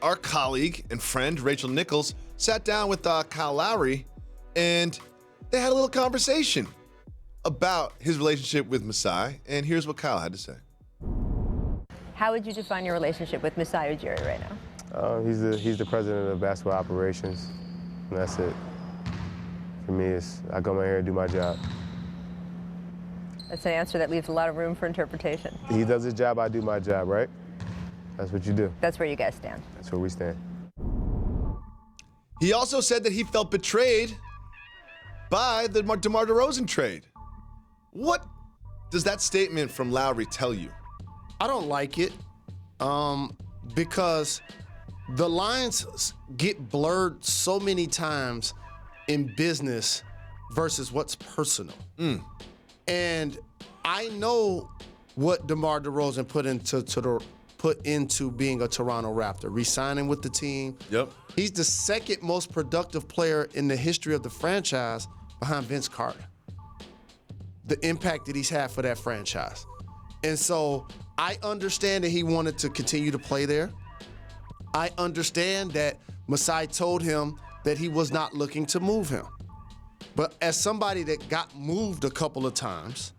our colleague and friend, Rachel Nichols, sat down with Kyle Lowry, and they had a little conversation about his relationship with Masai, and here's what Kyle had to say. How would you define your relationship with Masai Ujiri right now? He's the president of basketball operations, and that's it. For me, I come out here and do my job. That's an answer that leaves a lot of room for interpretation. He does his job, I do my job, right? That's what you do. That's where you guys stand. That's where we stand. He also said that he felt betrayed by the DeMar DeRozan trade. What does that statement from Lowry tell you? I don't like it because the lines get blurred so many times in business versus what's personal. And I know what DeMar DeRozan put into being a Toronto Raptor, re-signing with the team. Yep. He's the second most productive player in the history of the franchise behind Vince Carter. The impact that he's had for that franchise. And so I understand that he wanted to continue to play there. I understand that Masai told him that he was not looking to move him. But as somebody that got moved a couple of times,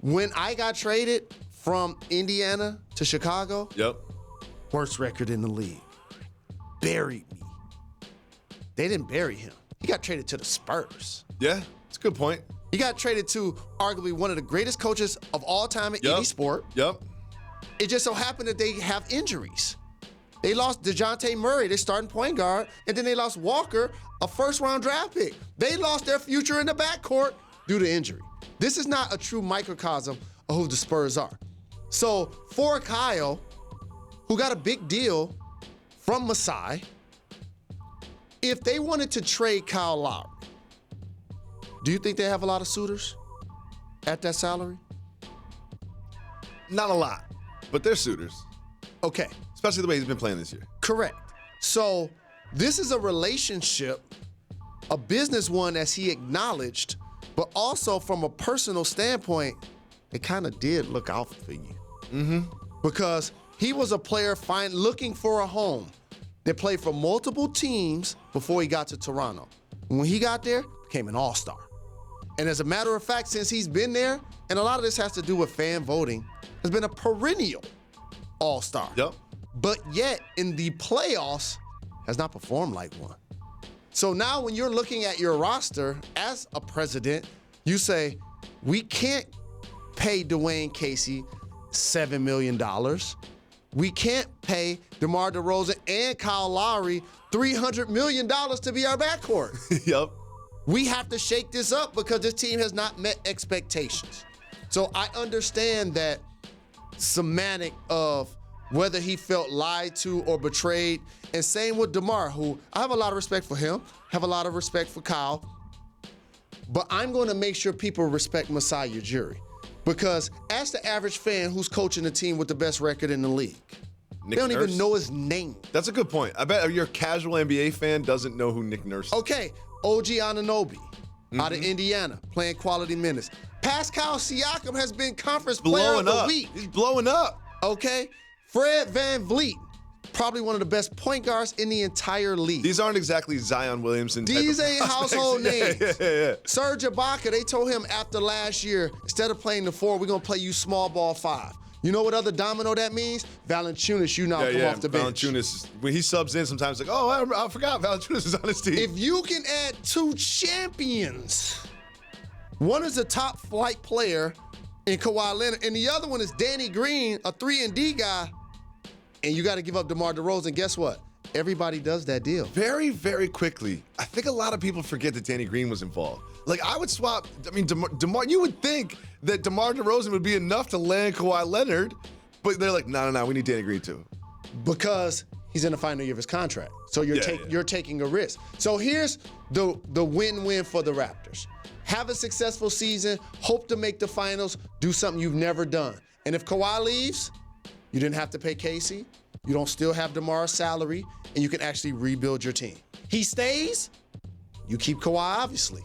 when I got traded from Indiana to Chicago, worst record in the league, buried me. They didn't bury him. He got traded to the Spurs. Yeah, that's a good point. He got traded to arguably one of the greatest coaches of all time in any sport. It just so happened that they have injuries. They lost DeJounte Murray, their starting point guard, and then they lost Walker, a first-round draft pick. They lost their future in the backcourt due to injury. This is not a true microcosm of who the Spurs are. So for Kyle, who got a big deal from Masai, if they wanted to trade Kyle Lowry, do you think they have a lot of suitors at that salary? Not a lot, but they're suitors. Okay. Especially the way he's been playing this year. Correct. So this is a relationship, a business one, as he acknowledged, but also from a personal standpoint, it kind of did look out for you. Because he was a player looking for a home that played for multiple teams before he got to Toronto. When he got there, became an all-star. And as a matter of fact, since he's been there, and a lot of this has to do with fan voting, has been a perennial all-star. But yet, in the playoffs, has not performed like one. So now when you're looking at your roster as a president, you say, we can't pay Dwane Casey $7 million. We can't pay DeMar DeRozan and Kyle Lowry $300 million to be our backcourt. We have to shake this up because this team has not met expectations. So I understand that semantic of whether he felt lied to or betrayed, and same with DeMar, who I have a lot of respect for him, have a lot of respect for Kyle, but I'm going to make sure people respect Masai Ujiri. Because as the average fan who's coaching the team with the best record in the league, they don't even know his name. That's a good point. I bet your casual NBA fan doesn't know who Nick Nurse is. Okay, OG Anunoby out of Indiana, playing quality minutes. Pascal Siakam has been conference player of the week. He's blowing up. Okay, Fred VanVleet, probably one of the best point guards in the entire league. These aren't exactly Zion Williamson type These of ain't prospects. household names. Serge Ibaka, they told him after last year, instead of playing the 4, we're going to play you small ball 5. You know what other domino that means? Valanciunas, you now come off the bench. Valanciunas, when he subs in, sometimes like, oh, I forgot Valanciunas is on his team. If you can add 2 champions, one is a top flight player in Kawhi Leonard, and the other one is Danny Green, a 3-and-D guy, and you got to give up DeMar DeRozan. Guess what? Everybody does that deal. Very, very quickly. I think a lot of people forget that Danny Green was involved. Like, I would swap, DeMar, you would think that DeMar DeRozan would be enough to land Kawhi Leonard, but they're like, no, we need Danny Green too. Because he's in the final year of his contract. So you're taking a risk. So here's the win-win for the Raptors. Have a successful season, hope to make the finals, do something you've never done. And if Kawhi leaves, you didn't have to pay Casey, you don't still have DeMar's salary, and you can actually rebuild your team. He stays, you keep Kawhi, obviously.